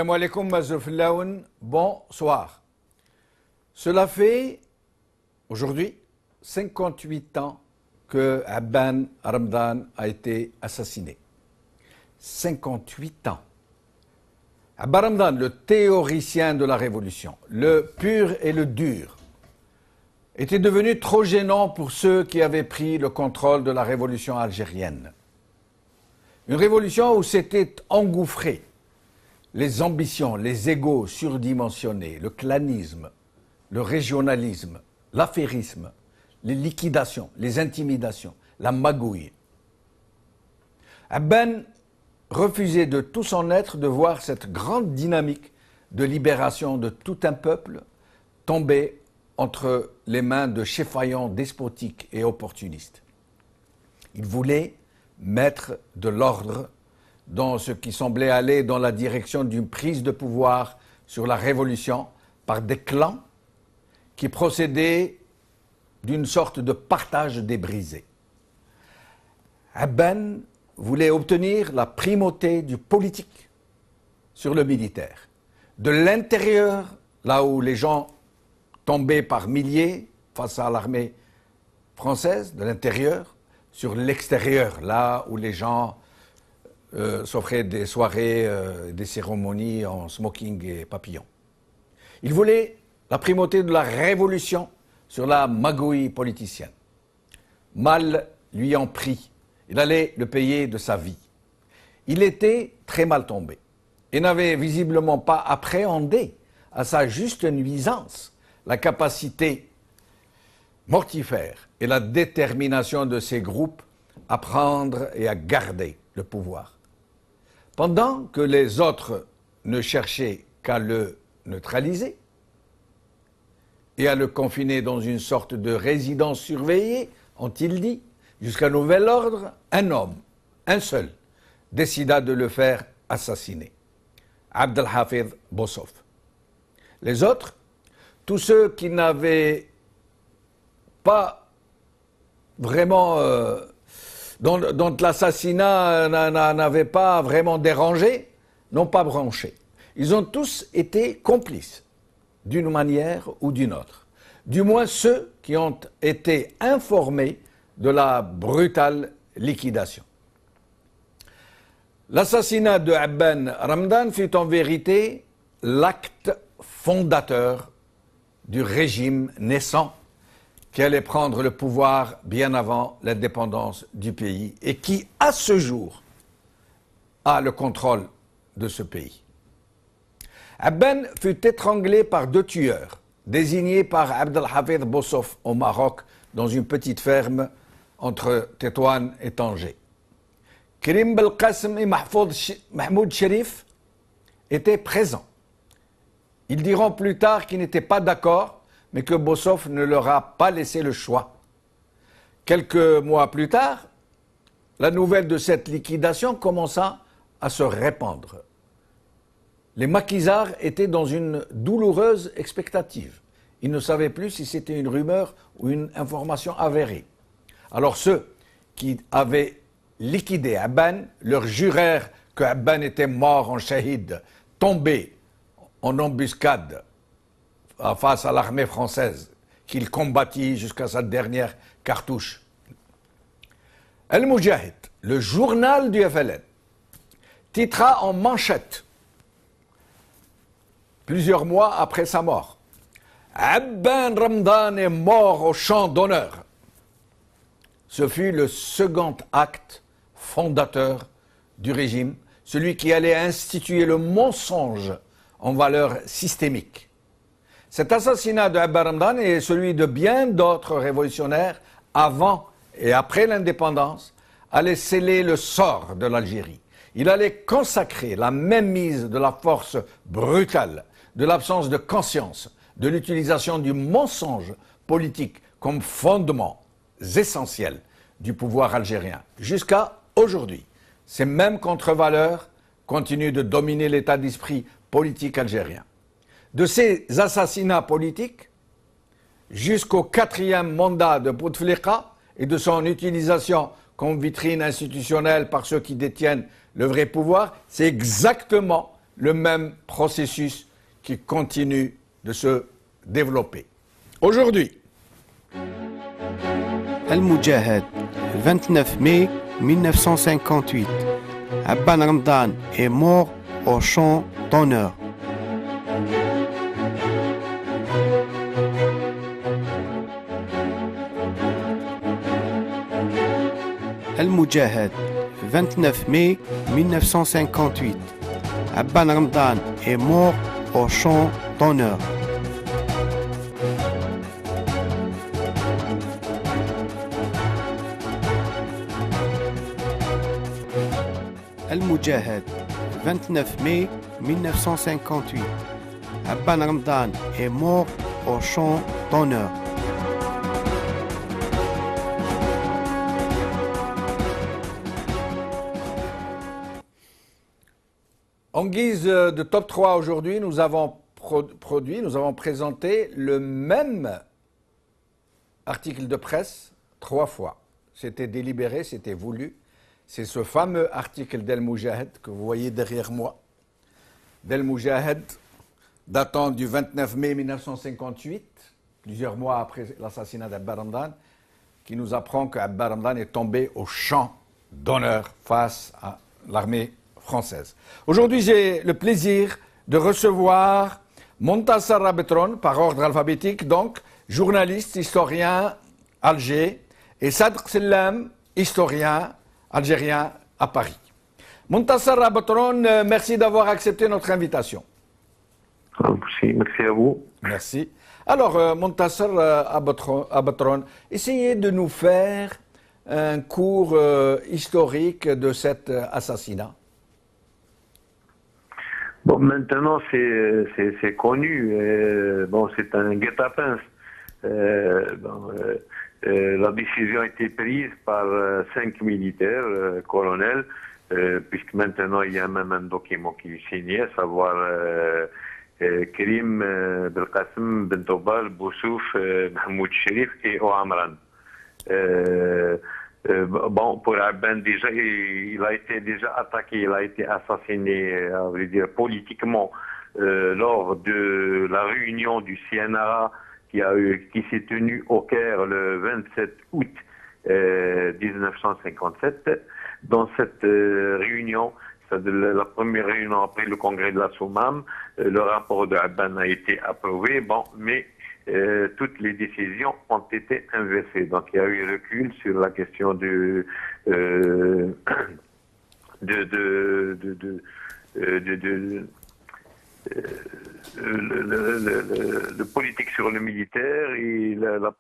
Assalamu alaikum, Mazoufillaoun. Bonsoir. Cela fait aujourd'hui 58 ans que Abban Ramadan a été assassiné. 58 ans. Abban Ramadan, le théoricien de la révolution, le pur et le dur, était devenu trop gênant pour ceux qui avaient pris le contrôle de la révolution algérienne. Une révolution où s'étaient engouffrés les ambitions, les égos surdimensionnés, le clanisme, le régionalisme, l'affairisme, les liquidations, les intimidations, la magouille. Abban refusait de tout son être de voir cette grande dynamique de libération de tout un peuple tomber entre les mains de cheffaillants despotiques et opportunistes. Il voulait mettre de l'ordre dans ce qui semblait aller dans la direction d'une prise de pouvoir sur la révolution par des clans qui procédaient d'une sorte de partage des brisés. Abban voulait obtenir la primauté du politique sur le militaire. De l'intérieur, là où les gens tombaient par milliers face à l'armée française, de l'intérieur, sur l'extérieur, là où les gens s'offraient des soirées, des cérémonies en smoking et papillon. Il voulait la primauté de la révolution sur la magouille politicienne. Mal lui en prit, il allait le payer de sa vie. Il était très mal tombé et n'avait visiblement pas appréhendé à sa juste nuisance la capacité mortifère et la détermination de ces groupes à prendre et à garder le pouvoir. Pendant que les autres ne cherchaient qu'à le neutraliser et à le confiner dans une sorte de résidence surveillée, ont-ils dit, jusqu'à nouvel ordre, un homme, un seul, décida de le faire assassiner. Abdelhafid Bossov. Les autres, tous ceux qui n'avaient pas vraiment dont l'assassinat n'avait pas vraiment dérangé, n'ont pas branché. Ils ont tous été complices, d'une manière ou d'une autre. Du moins ceux qui ont été informés de la brutale liquidation. L'assassinat de Abban Ramadan fut en vérité l'acte fondateur du régime naissant qui allait prendre le pouvoir bien avant l'indépendance du pays et qui, à ce jour, a le contrôle de ce pays. Abban fut étranglé par deux tueurs, désignés par Abdelhafid Bossov au Maroc, dans une petite ferme entre Tétouan et Tanger. Karim Belkacem et Mahmoud Cherif étaient présents. Ils diront plus tard qu'ils n'étaient pas d'accord, mais que Bossov ne leur a pas laissé le choix. Quelques mois plus tard, la nouvelle de cette liquidation commença à se répandre. Les maquisards étaient dans une douloureuse expectative. Ils ne savaient plus si c'était une rumeur ou une information avérée. Alors ceux qui avaient liquidé Abban leur jurèrent que Abban était mort en shahid, tombé en embuscade face à l'armée française, qu'il combattit jusqu'à sa dernière cartouche. Al-Mujahid, le journal du FLN, titra en manchette, plusieurs mois après sa mort, « Abban Ramadan est mort au champ d'honneur ». Ce fut le second acte fondateur du régime, celui qui allait instituer le mensonge en valeur systémique. Cet assassinat de Abban Ramadan et celui de bien d'autres révolutionnaires avant et après l'indépendance allait sceller le sort de l'Algérie. Il allait consacrer la mainmise de la force brutale, de l'absence de conscience, de l'utilisation du mensonge politique comme fondements essentiels du pouvoir algérien. Jusqu'à aujourd'hui, ces mêmes contre-valeurs continuent de dominer l'état d'esprit politique algérien. De ces assassinats politiques jusqu'au 4e mandat de Bouteflika et de son utilisation comme vitrine institutionnelle par ceux qui détiennent le vrai pouvoir, c'est exactement le même processus qui continue de se développer. Aujourd'hui, Al-Mujahid, 29 mai 1958. Abban Ramdan est mort au champ d'honneur. Al-Mujahid, 29 mai 1958. Abban Ramdan est mort au champ d'honneur. Al-Mujahid, 29 mai 1958. Abban Ramdan est mort au champ d'honneur. En guise de top 3 aujourd'hui, nous avons présenté le même article de presse 3 fois. C'était délibéré, c'était voulu. C'est ce fameux article d'Al Mujahid que vous voyez derrière moi. D'Al Mujahid, datant du 29 mai 1958, plusieurs mois après l'assassinat d'Abban Ramdan, qui nous apprend qu'Abban Ramdan est tombé au champ d'honneur face à l'armée française. Aujourd'hui, j'ai le plaisir de recevoir Montassar Abetron, par ordre alphabétique, donc, journaliste, historien, Alger, et Sadr Sellam, historien, algérien à Paris. Montassar Abetron, merci d'avoir accepté notre invitation. Merci à vous. Merci. Alors, Montassar Abetron, essayez de nous faire un cours historique de cet assassinat. Bon, maintenant, c'est connu. Bon, c'est un guet-apens. La décision a été prise par 5 militaires, colonels, puisque maintenant, il y a même un document qui est signé, à savoir Karim Belkacem, Bentobal, Boussouf, Mahmoud Cherif et Ouamran. Bon, pour Abban, déjà, il a été déjà attaqué, il a été assassiné, à vrai dire, politiquement, lors de la réunion du CNRA qui s'est tenue au Caire le 27 août 1957. Dans cette réunion, c'est la première réunion après le congrès de la Soumam, le rapport de Abban a été approuvé, bon, mais toutes les décisions ont été inversées. Donc il y a eu recul sur la question de politique sur le militaire et la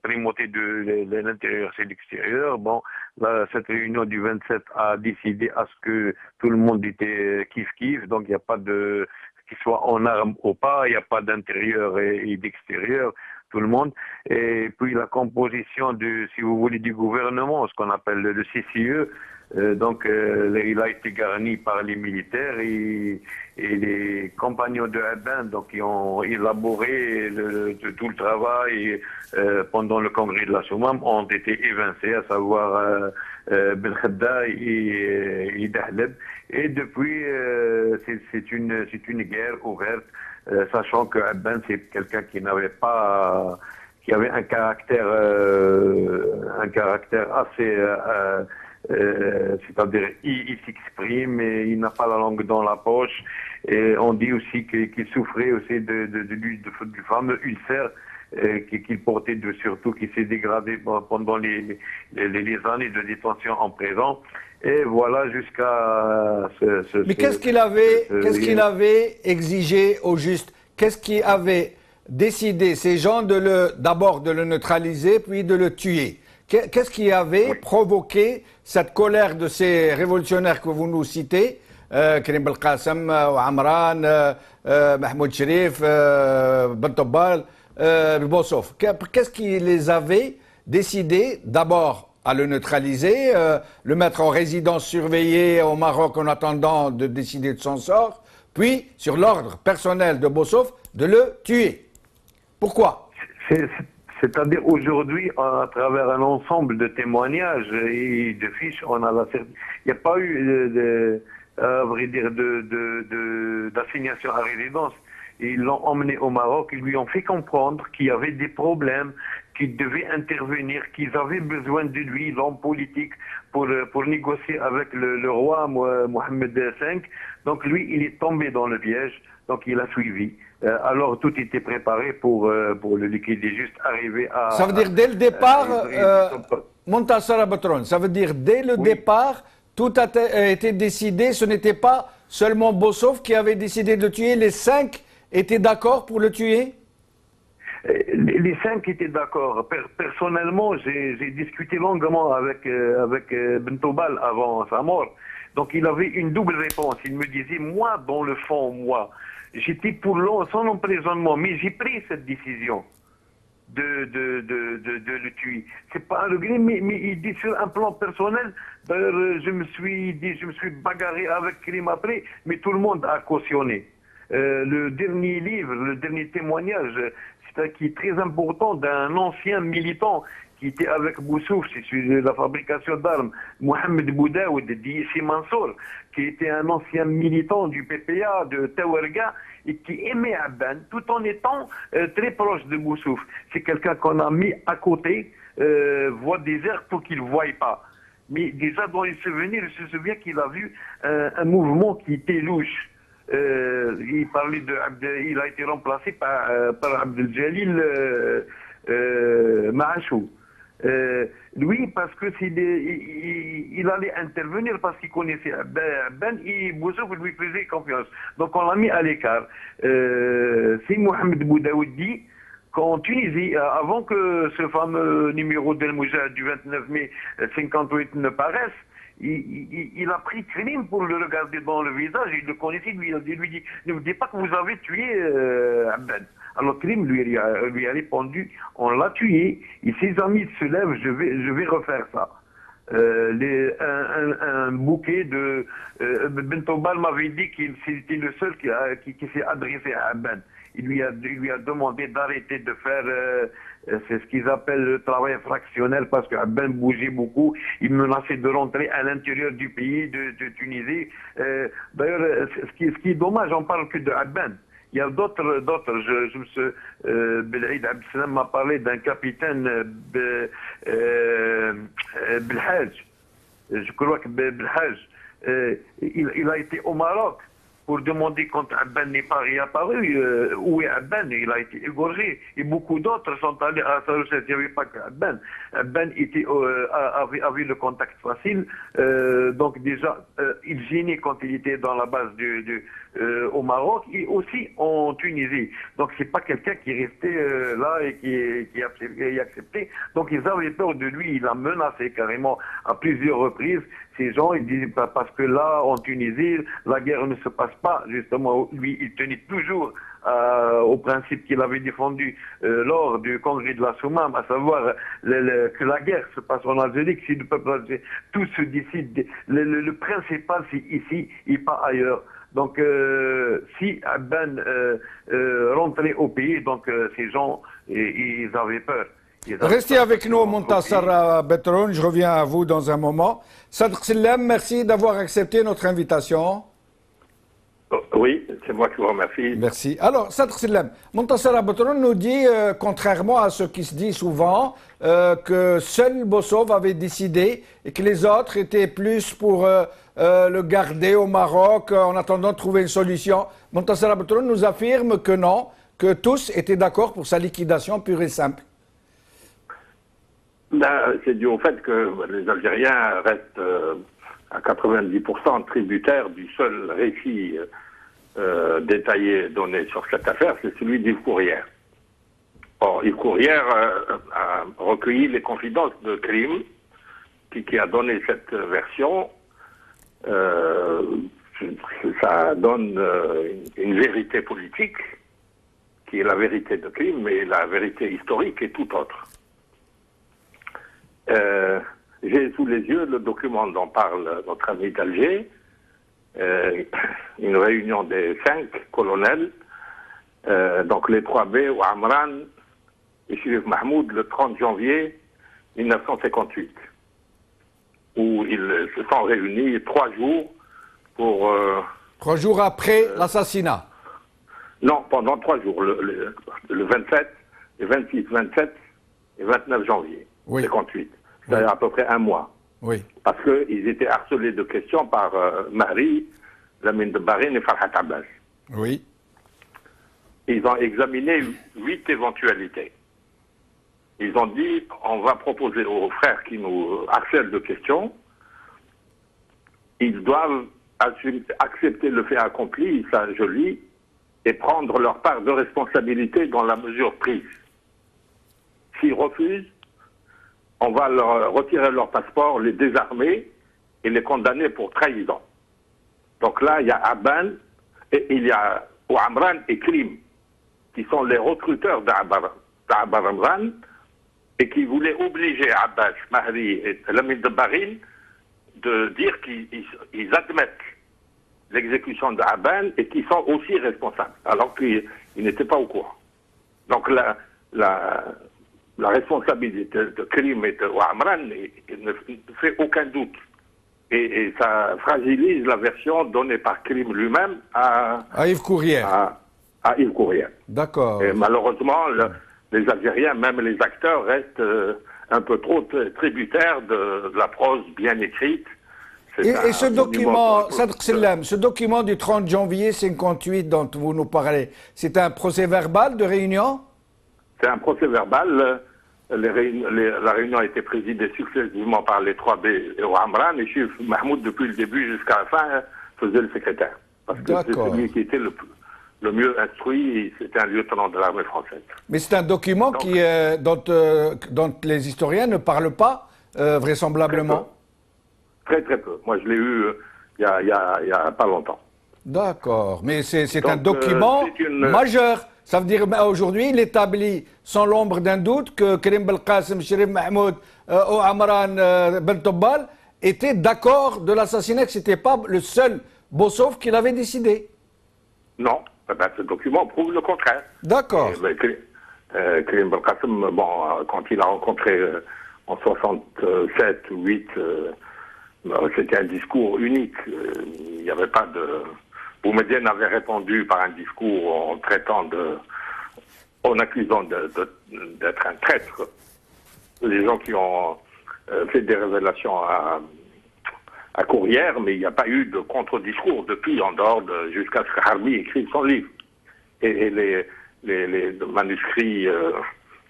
primauté de l'intérieur sur l'extérieur. Bon, là, cette réunion du 27 a décidé à ce que tout le monde était kiff-kiff, donc il n'y a pas de qu'il soit en armes ou pas, il n'y a pas d'intérieur et d'extérieur, tout le monde. Et puis la composition si vous voulez, du gouvernement, ce qu'on appelle le CCE, il a été garni par les militaires et les compagnons de Abban, donc ils ont élaboré tout le travail pendant le congrès de la Soumam, ont été évincés, à savoir Ben Khadda et Dahleb. Et depuis, c'est une guerre ouverte, sachant que Abban, c'est quelqu'un qui avait un caractère assez c'est-à-dire il s'exprime et il n'a pas la langue dans la poche, et on dit aussi qu'il souffrait aussi du fameux ulcère qu'il portait surtout, qui s'est dégradé pendant les années de détention en prison, et voilà jusqu'à Mais qu'est-ce qu'il avait exigé au juste? Qu'est-ce qui avait décidé ces gens d'abord de le neutraliser puis de le tuer? Qu'est-ce qui avait provoqué cette colère de ces révolutionnaires que vous nous citez, Karim Belkacem, Ouamran, Mahmoud Cherif, Bentobal, Boussouf? Qu'est-ce qui les avait décidé d'abord à le neutraliser, le mettre en résidence surveillée au Maroc en attendant de décider de son sort, puis, sur l'ordre personnel de Boussouf, de le tuer? Pourquoi? C'est-à-dire aujourd'hui, à travers un ensemble de témoignages et de fiches, il n'y a pas eu à vrai dire, d'assignation à résidence. Et ils l'ont emmené au Maroc, ils lui ont fait comprendre qu'il y avait des problèmes, qu'il devait intervenir, qu'ils avaient besoin de lui, l'homme politique, pour négocier avec le roi Mohamed V. Donc lui, il est tombé dans le piège, donc il a suivi. Alors tout était préparé pour le liquider, juste arriver à... Ça veut dire dès le départ, Montassar Abetron, ça veut dire dès le départ, tout a été décidé, ce n'était pas seulement Bossof qui avait décidé de le tuer, les 5 étaient d'accord pour le tuer? Les 5 étaient d'accord. Personnellement, j'ai discuté longuement avec Bentobal avant sa mort. Donc il avait une double réponse. Il me disait, moi, dans le fond, moi, j'étais pour son emprisonnement, mais j'ai pris cette décision de le tuer. C'est pas un regret, mais il dit sur un plan personnel, d'ailleurs, je me suis bagarré avec Krim après, mais tout le monde a cautionné. Le dernier livre, le dernier témoignage, qui est très important d'un ancien militant qui était avec Boussouf, c'est sur la fabrication d'armes, Mohamed Boudaoud, dit ici Mansour, qui était un ancien militant du PPA de Tawarga et qui aimait Abban tout en étant très proche de Boussouf. C'est quelqu'un qu'on a mis à côté, voie déserte pour qu'il ne voie pas. Mais déjà dans les souvenirs, je me souviens qu'il a vu un mouvement qui était louche. Il parlait il a été remplacé par Abdel Jalil Mahachou. Lui, parce que il allait intervenir parce qu'il connaissait Ben et Boussouf lui faisait confiance. Donc on l'a mis à l'écart. C'est Mohamed Boudaoud dit qu'en Tunisie, avant que ce fameux numéro d'El Moujahid du 29 mai 58 ne paraisse, il a pris Krim pour le regarder dans le visage, il le connaissait, il lui dit, ne me dites pas que vous avez tué Abben. Alors Krim lui a répondu, on l'a tué, et ses amis se lèvent, je vais refaire ça. Un bouquet de... Bentobal m'avait dit qu'il était le seul qui s'est adressé à Abben. Il lui a demandé d'arrêter de faire c'est ce qu'ils appellent le travail fractionnel parce qu'Abben bougeait beaucoup, il menaçait de rentrer à l'intérieur du pays, de Tunisie. D'ailleurs, ce qui est dommage, on parle que de Abben. Il y a d'autres, Belhaïd Abdeslam m'a parlé d'un capitaine Belhaj. Je crois que Belhaj, il a été au Maroc pour demander quand Abben n'est pas réapparu, où est Abben, il a été égorgé. Et beaucoup d'autres sont allés à Sarouchet, il n'y avait pas qu'Abben. Abben avait le contact facile, donc déjà, il gênait quand il était dans la base au Maroc et aussi en Tunisie. Donc c'est pas quelqu'un qui restait là et qui acceptait. Donc ils avaient peur de lui, il a menacé carrément à plusieurs reprises. Ces gens, ils disaient parce que là, en Tunisie, la guerre ne se passe pas. Justement, lui, il tenait toujours au principe qu'il avait défendu lors du congrès de la Soumam, à savoir que la guerre se passe en Algérie, que si le peuple algérien, tout se décide. Le principal, c'est ici et pas ailleurs. Donc, si Abben rentrait au pays, donc ces gens, ils avaient peur. Restez avec nous, Montassar Abetron. Je reviens à vous dans un moment. Sadr Sillem, merci d'avoir accepté notre invitation. Oui, c'est moi qui vous remercie. Merci. Alors, Sadr Sillem, Montassar Abetron nous dit, contrairement à ce qui se dit souvent, que seul Bossof avait décidé et que les autres étaient plus pour le garder au Maroc en attendant de trouver une solution. Montassar Abetron nous affirme que non, que tous étaient d'accord pour sa liquidation pure et simple. C'est dû au fait que les Algériens restent à 90% tributaires du seul récit détaillé donné sur cette affaire, c'est celui d'Yves Courrière. Or, Yves Courrière a recueilli les confidences de Krim, qui a donné cette version. Ça donne une vérité politique, qui est la vérité de Krim, mais la vérité historique est tout autre. J'ai sous les yeux le document dont parle notre ami d'Alger, une réunion des 5 colonels, donc les 3B, Ouamran et Chérif Mahmoud, le 30 janvier 1958, où ils se sont réunis 3 jours pour... 3 jours après l'assassinat. non, pendant 3 jours, le 27, le 26, 27 et 29 janvier Oui. 58. C'est-à-dire à peu près un mois. Oui. Parce qu'ils étaient harcelés de questions par Marie, Lamine de Barine et Farhat Abbas. Oui. Ils ont examiné 8 éventualités. Ils ont dit, on va proposer aux frères qui nous harcèlent de questions, ils doivent accepter le fait accompli, ça je lis, et prendre leur part de responsabilité dans la mesure prise. S'ils refusent, on va leur retirer leur passeport, les désarmer et les condamner pour trahison. Donc là, il y a Abban, et il y a Ouamran et Krim, qui sont les recruteurs d'Abban Ramzan, et qui voulaient obliger Abbas, Mahdi et Lamine de Barine de dire qu'ils admettent l'exécution d'Abban et qu'ils sont aussi responsables, alors qu'ils n'étaient pas au courant. Donc la responsabilité de Krim et de Ouamran ne fait aucun doute. Et ça fragilise la version donnée par Krim lui-même à Yves Courrière. À Yves Courrière. D'accord. Et malheureusement, les Algériens, même les acteurs, restent un peu trop tributaires de la prose bien écrite. Et ce document, Sadr Sellam, ce document du 30 janvier 58 dont vous nous parlez, c'est un procès verbal de réunion? C'est un procès verbal. La réunion a été présidée successivement par les 3B et Ouamran, et Chif Mahmoud, depuis le début jusqu'à la fin, faisait le secrétaire. Parce que c'est celui qui était le mieux instruit, c'était un lieutenant de l'armée française. Mais c'est un document dont les historiens ne parlent pas, vraisemblablement. Très peu. Moi, je l'ai eu il y a pas longtemps. D'accord. Mais c'est un document majeur. Ça veut dire aujourd'hui, il établit sans l'ombre d'un doute que Karim Belkacem, Cherif Mahmoud ou Amran Ben Tobbal étaient d'accord de l'assassinat, que ce n'était pas le seul Bossof qui l'avait décidé. Non. Ce document prouve le contraire. D'accord. Karim Belkacem, quand il a rencontré en 67 ou 8, c'était un discours unique. Il n'y avait pas de... Boumedienne avait répondu par un discours en accusant d'être un traître les gens qui ont fait des révélations à Courrières, mais il n'y a pas eu de contre-discours depuis, en dehors jusqu'à ce que Harbi écrive son livre. Et les manuscrits,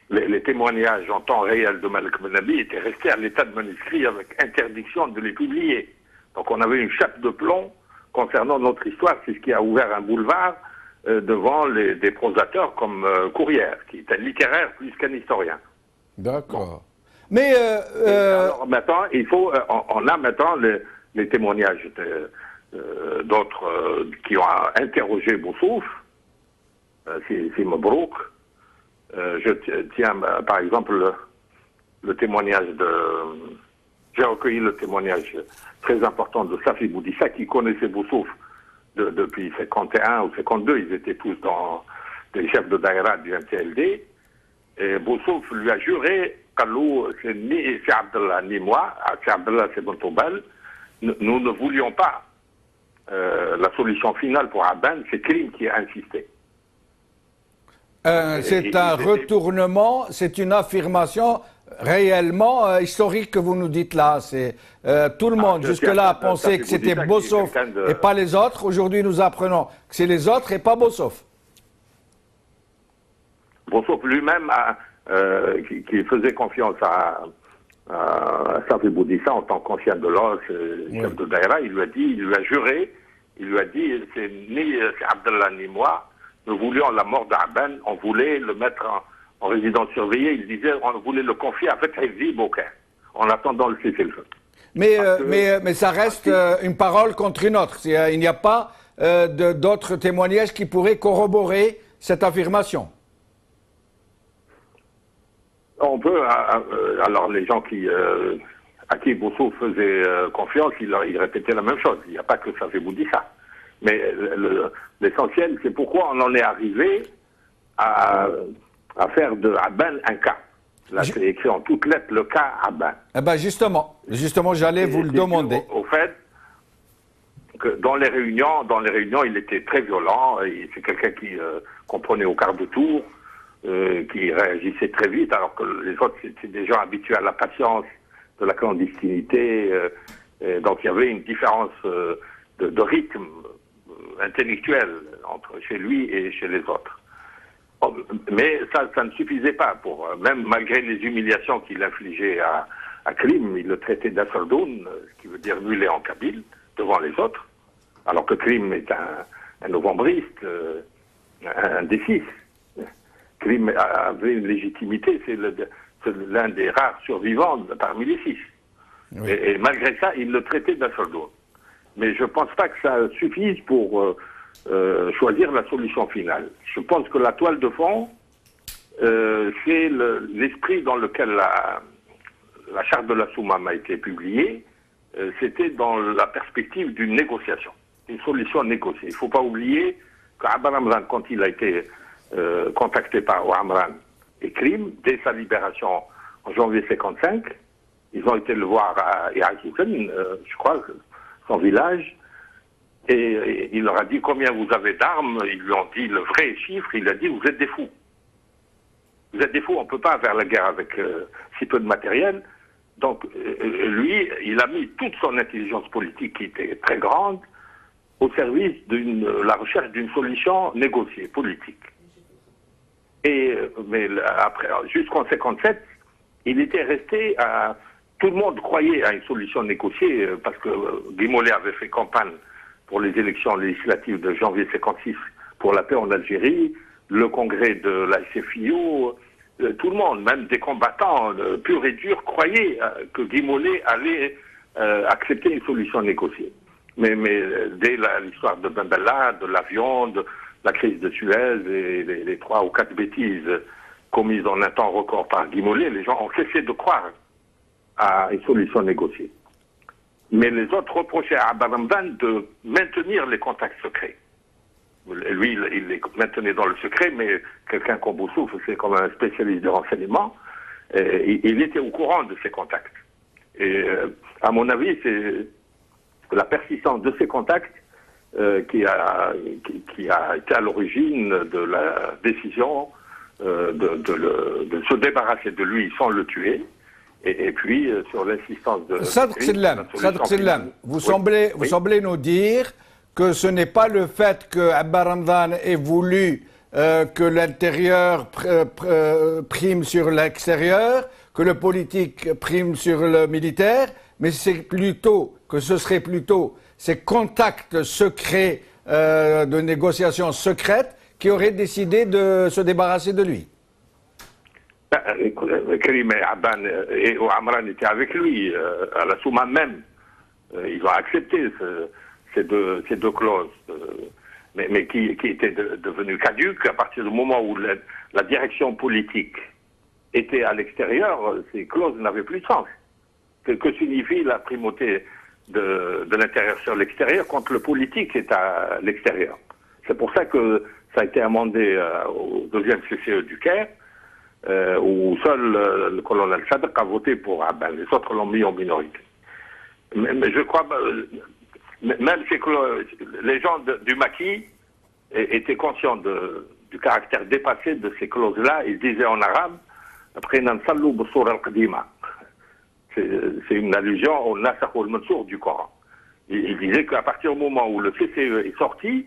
les témoignages en temps réel de Malek Benabi étaient restés à l'état de manuscrit avec interdiction de les publier. Donc on avait une chape de plomb concernant notre histoire, c'est ce qui a ouvert un boulevard devant des prosateurs comme Courrières, qui est un littéraire plus qu'un historien. D'accord. Bon. Mais alors maintenant, on a maintenant les témoignages d'autres qui ont interrogé Boussouf, c'est Mabrouk. Je tiens par exemple le témoignage j'ai recueilli le témoignage très important de Safi Boudissa, qui connaissait Boussouf depuis 51 ou 52. Ils étaient tous des chefs de Daïra du MTLD. Et Boussouf lui a juré, Kalou, c'est ni Abdallah ni moi, c'est Abdallah, c'est Bontobal, nous ne voulions pas la solution finale pour Abban, c'est Krim qui a insisté. C'est un retournement, c'est une affirmation réellement historique que vous nous dites là. Tout le monde jusque-là a pensé que c'était Bossof et pas les autres. Aujourd'hui, nous apprenons que c'est les autres et pas Bossof. Bossof lui-même, qui faisait confiance à Safi Boudissa en tant qu'ancien de l'OS, chef de Daïra, il lui a juré, il lui a dit, c'est ni Abdallah ni moi, nous voulions la mort d'Abban, on voulait le mettre en résidence surveillée, il disait on voulait le confier avec Hezzi Bouker, en attendant le cessez-le-feu. Mais ça reste une parole contre une autre. Il n'y a pas d'autres témoignages qui pourraient corroborer cette affirmation. On peut, alors les gens à qui Boussouf faisait confiance, ils répétaient la même chose. Il n'y a pas que ça fait Boudi ça. Mais l'essentiel, c'est pourquoi on en est arrivé à faire de Abban un cas. Là, c'est écrit en toutes lettres le cas Abban. Eh ben justement, j'allais vous le demander. Au fait, que dans les réunions, il était très violent. C'est quelqu'un qui comprenait au quart de tour, qui réagissait très vite, alors que les autres étaient des gens habitués à la patience, de la clandestinité. Donc il y avait une différence de rythme intellectuel entre chez lui et chez les autres. Mais ça ne suffisait pas même malgré les humiliations qu'il infligeait à Krim, il le traitait d'Asardoun, ce qui veut dire mulet en kabyle, devant les autres, alors que Krim est un novembriste, un des six. Krim avait une légitimité, c'est l'un des rares survivants parmi les six. Oui. Et malgré ça, il le traitait d'Asardoun. Mais je ne pense pas que ça suffise pour choisir la solution finale. Je pense que la toile de fond, c'est l'esprit dans lequel la charte de la Soumam a été publiée. C'était dans la perspective d'une négociation, une solution négociée. Il ne faut pas oublier qu'Abba Ramzan, quand il a été contacté par Ouamran et Krim, dès sa libération en janvier 1955, ils ont été le voir à Yaakouken, je crois, son village, et il leur a dit combien vous avez d'armes. Ils lui ont dit le vrai chiffre. Il a dit vous êtes des fous. Vous êtes des fous, on ne peut pas faire la guerre avec si peu de matériel. Donc lui, il a mis toute son intelligence politique, qui était très grande, au service de la recherche d'une solution négociée, politique. Mais après, jusqu'en 1957, il était resté à... Tout le monde croyait à une solution négociée, parce que Guy Mollet avait fait campagne pour les élections législatives de janvier 1956 pour la paix en Algérie, le congrès de la SFIO, tout le monde, même des combattants purs et durs, croyaient que Guy Mollet allait accepter une solution négociée. Mais dès l'histoire de Ben Bella, de l'avion, de la crise de Suez et les 3 ou 4 bêtises commises en un temps record par Guy Mollet, les gens ont cessé de croire à une solution négociée. Mais les autres reprochaient à Abba Ramzan de maintenir les contacts secrets. Lui, il les maintenait dans le secret, mais quelqu'un comme Boussouf, c'est comme un spécialiste de renseignement, il était au courant de ces contacts. Et à mon avis, c'est la persistance de ces contacts qui a été à l'origine de la décision de se débarrasser de lui sans le tuer. Et puis, sur l'assistance de... Sadr Sellam, vous semblez nous dire que ce n'est pas le fait que Abba Ramzan ait voulu que l'intérieur prime sur l'extérieur, que le politique prime sur le militaire, mais c'est plutôt que ce serait plutôt ces contacts secrets de négociations secrètes qui auraient décidé de se débarrasser de lui. Karim et Abban et Ouamran étaient avec lui, à la Soumam même. Ils ont accepté ces deux clauses, mais qui étaient devenues caduques à partir du moment où la direction politique était à l'extérieur. Ces clauses n'avaient plus de sens. Que signifie la primauté de l'intérieur sur l'extérieur quand le politique est à l'extérieur? C'est pour ça que ça a été amendé au deuxième CCE du Caire, où seul le colonel Sadr a voté pour Abban. Les autres l'ont mis en minorité. Mais je crois, même les gens du maquis étaient conscients du caractère dépassé de ces clauses-là. Ils disaient en arabe, après Nansallou Boussour al-Qadima. C'est une allusion au Nasakh al-Mansour du Coran. Il disait qu'à partir du moment où le CCE est sorti,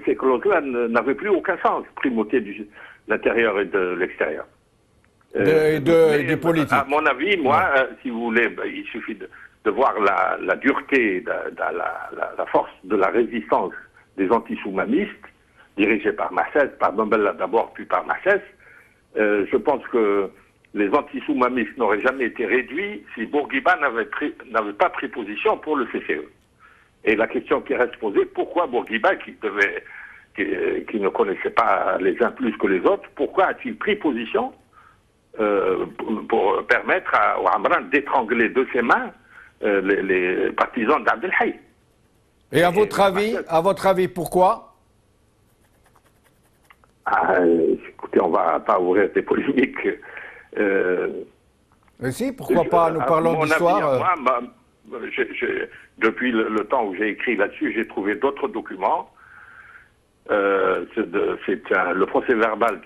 ces clauses-là n'avaient plus aucun sens, primauté de l'intérieur et de l'extérieur. Du politique. À mon avis, moi, si vous voulez, il suffit de voir la dureté, la force de la résistance des anti-soumamistes, dirigés par Massès, par Ben Bella d'abord, puis par Massès. Je pense que les anti-soumamistes n'auraient jamais été réduits si Bourguiba n'avait pas pris position pour le CCE. Et la question qui reste posée, pourquoi Bourguiba, qui ne connaissait pas les uns plus que les autres, pourquoi a-t-il pris position pour permettre à Ouamran d'étrangler de ses mains les partisans d'Abdel Hay? Et à votre avis, pourquoi? Écoutez, on ne va pas ouvrir des polémiques. Mais si, pourquoi pas? Nous parlons d'histoire. depuis le temps où j'ai écrit là-dessus, j'ai trouvé d'autres documents. C'est le procès verbal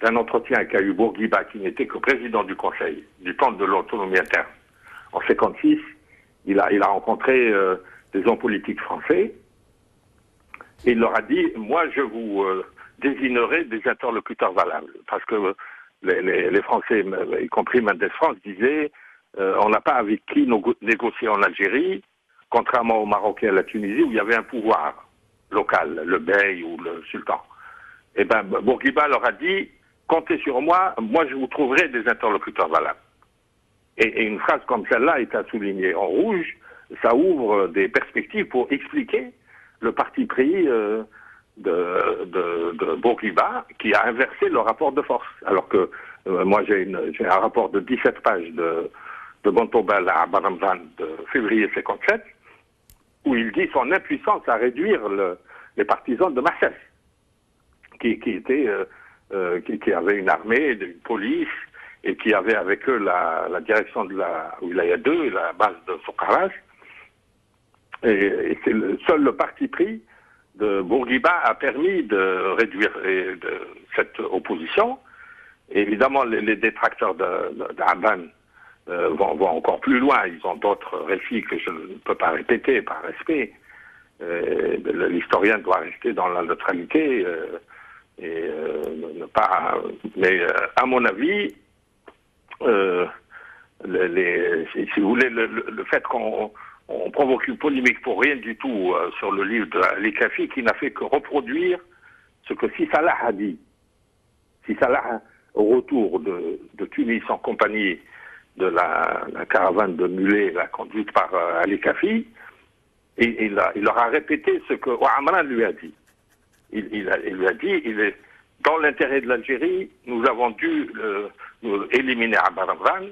d'un entretien qu'a eu Bourguiba, qui n'était que président du Conseil, du temps de l'autonomie interne. En 1956, il a rencontré des hommes politiques français, et il leur a dit, moi je vous désignerai des interlocuteurs valables, parce que les Français, y compris Mendes France, disaient, on n'a pas avec qui négocier en Algérie, contrairement au Maroc et à la Tunisie, où il y avait un pouvoir local, le bey ou le sultan. Eh bien, Bourguiba leur a dit, comptez sur moi, moi je vous trouverai des interlocuteurs valables. Et une phrase comme celle-là est à souligner en rouge, ça ouvre des perspectives pour expliquer le parti pris de Bourguiba, qui a inversé le rapport de force. Alors que moi j'ai un rapport de 17 pages de Bontobel à Baramzan de février 57, où il dit son impuissance à réduire les partisans de Massès, qui avait une armée, une police, et qui avait avec eux la direction de la Wilaya 2, la base de Soukharas. Et c'est seul le parti pris de Bourguiba a permis de réduire cette opposition. Et évidemment, les détracteurs d'Aban vont encore plus loin. Ils ont d'autres récits que je ne peux pas répéter par respect. L'historien doit rester dans la neutralité et ne pas. Mais à mon avis, si vous voulez, le fait qu'on provoque une polémique pour rien du tout sur le livre d'Ali Kafi, qui n'a fait que reproduire ce que Si Salah a dit. Si Salah, au retour de Tunis en compagnie de la caravane de mulets conduite par Ali Kafi, et il leur a répété ce que Ouamran lui a dit. Il lui a dit, dans l'intérêt de l'Algérie, nous avons dû nous éliminer Baramzan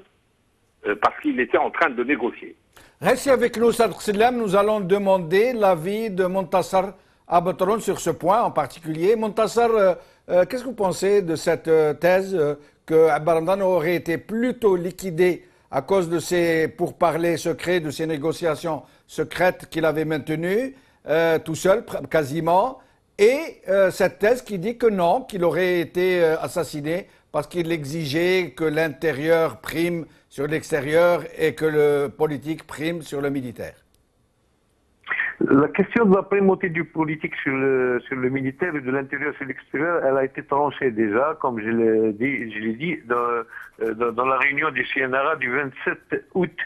parce qu'il était en train de négocier. Restez avec nous, Sadr Silem. Nous allons demander l'avis de Montassar Abatron sur ce point en particulier. Montassar, qu'est-ce que vous pensez de cette thèse que Baramzan aurait été plutôt liquidé à cause de ses pourparlers secrets, de ses négociations secrètes qu'il avait maintenues, tout seul quasiment, et cette thèse qui dit que non, qu'il aurait été assassiné parce qu'il exigeait que l'intérieur prime sur l'extérieur et que le politique prime sur le militaire? La question de la primauté du politique sur le militaire et de l'intérieur sur l'extérieur, elle a été tranchée déjà, comme je l'ai dit, dans la réunion du CNRA du 27 août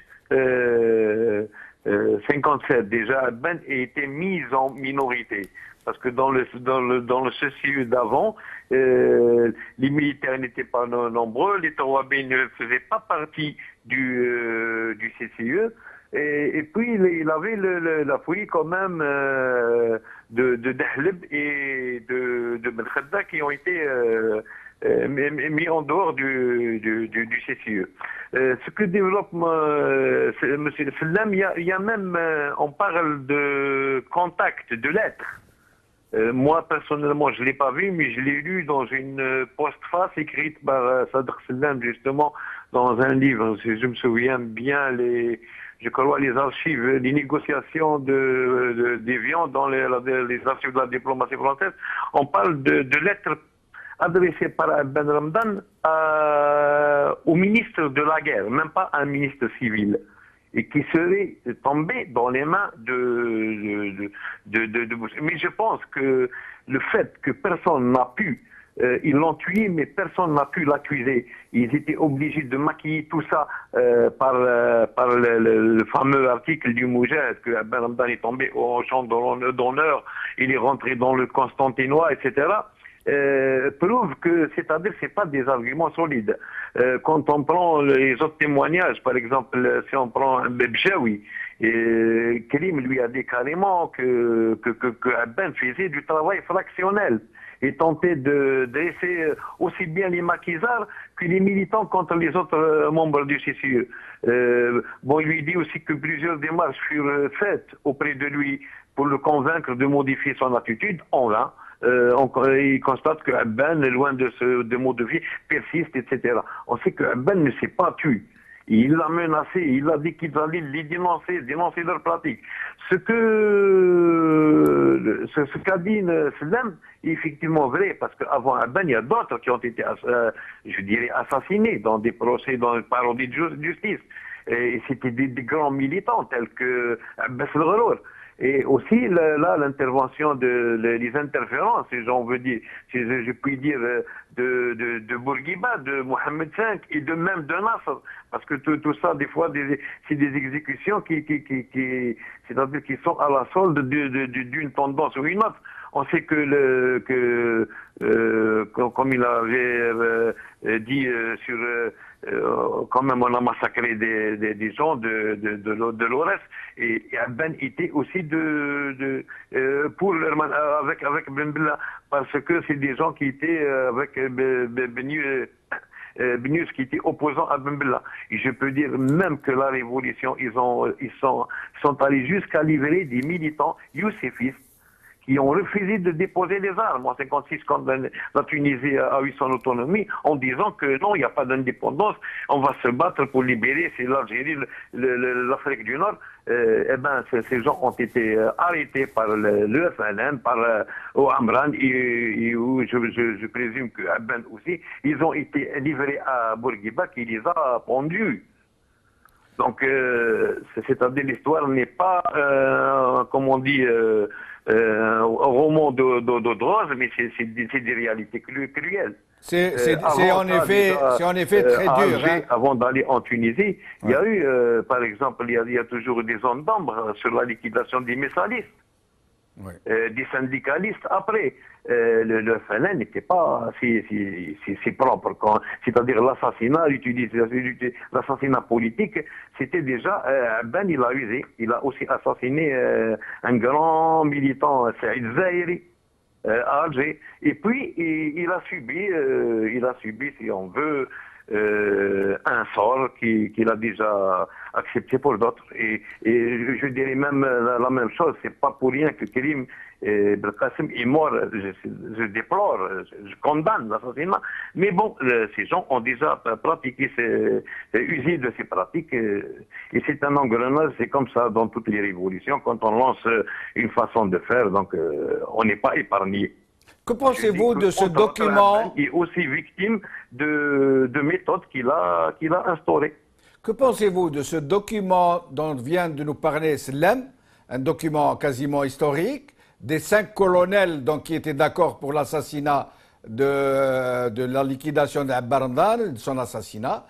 57. Déjà, Ben a été mise en minorité. Parce que dans le CCE d'avant, les militaires n'étaient pas nombreux, les Tawabé ne faisaient pas partie du CCE. Et puis il avait la folie quand même de Dahleb et de Ben Khadda qui ont été mis en dehors du CCE. Ce que développe M. Sallam, il y a même, on parle de contact, de lettres. Moi, personnellement, je ne l'ai pas vu, mais je l'ai lu dans une postface écrite par Sadr Sallam, justement, dans un livre. Si je me souviens bien, je crois les archives, les négociations d'Évian dans les archives de la diplomatie française. On parle de lettres adressées par Ben Ramdan au ministre de la guerre, même pas un ministre civil, et qui serait tombé dans les mains de Mais je pense que le fait que personne n'a pu, ils l'ont tué, mais personne n'a pu l'accuser. Ils étaient obligés de maquiller tout ça par le fameux article du Moujahid, que Ben Ramdan est tombé au champ d'honneur, il est rentré dans le Constantinois, etc. Prouve que, c'est-à-dire, c'est pas des arguments solides. Quand on prend les autres témoignages, par exemple, si on prend un Bebjaoui, Kérim lui a dit carrément que Ben faisait du travail fractionnel et tentait de dresser aussi bien les maquisards que les militants contre les autres membres du CCE. Bon, il lui dit aussi que plusieurs démarches furent faites auprès de lui pour le convaincre de modifier son attitude en vain. Il constate que Ben, loin de modifier, persiste, etc. On sait que Ben ne s'est pas tué. Il l'a menacé, il a dit qu'ils allaient les dénoncer leurs pratiques. Ce qu'a dit Slem est effectivement vrai, parce qu'avant Abban, il y a d'autres qui ont été, je dirais, assassinés dans des procès, dans une parodie de justice. Et c'était des grands militants tels que Abbas el-Ghrour. Et aussi, là, l'intervention les interférences, si j'en veux dire, si je puis dire, de Bourguiba, de Mohamed V et de même de Nasser. Parce que tout ça, des fois, c'est des exécutions c'est-à-dire qui sont à la solde d'une tendance ou une autre. On sait comme il avait dit quand même on a massacré des gens de l'Ores, et Abban était aussi avec Ben Bella, parce que c'est des gens qui étaient avec Benius qui était opposant à Ben Bella. Et je peux dire même que la révolution, ils sont allés jusqu'à livrer des militants youssefistes qui ont refusé de déposer les armes en 56 quand la Tunisie a eu son autonomie, en disant que non, il n'y a pas d'indépendance, on va se battre pour libérer, c'est l'Algérie, l'Afrique du Nord. Ces gens ont été arrêtés par le FLN, par Amran, et je présume que Abban aussi, ils ont été livrés à Bourguiba qui les a pendus. Donc, c'est-à-dire l'histoire n'est pas, comme on dit, un roman d'eau de rose, mais c'est des réalités cruelles. C'est en effet très dur. Hein. Avant d'aller en Tunisie, il y a eu, par exemple, il y a toujours des zones d'ombre sur la liquidation des messalistes. Oui. Des syndicalistes après. Le FLN n'était pas si propre. C'est-à-dire l'assassinat, l'assassinat politique, c'était déjà, Ben il a usé. Il a aussi assassiné un grand militant, Saïd Zahiri, à Alger. Et puis, il a subi, si on veut, un sort qu'il a déjà accepté pour d'autres. Et je dirais même la même chose, c'est pas pour rien que Karim Belkacem est mort. Je déplore, je condamne l'assassinat. Mais bon, ces gens ont déjà pratiqué, usé de ces pratiques. Et c'est un engrenage, c'est comme ça dans toutes les révolutions. Quand on lance une façon de faire, donc on n'est pas épargné. Que pensez-vous de ce document? Il est aussi victime de méthodes qu'il a instaurées. Que pensez-vous de ce document dont vient de nous parler Slem, un document quasiment historique, des 5 colonels donc, qui étaient d'accord pour l'assassinat de la liquidation d'Abbarandane, de son assassinat,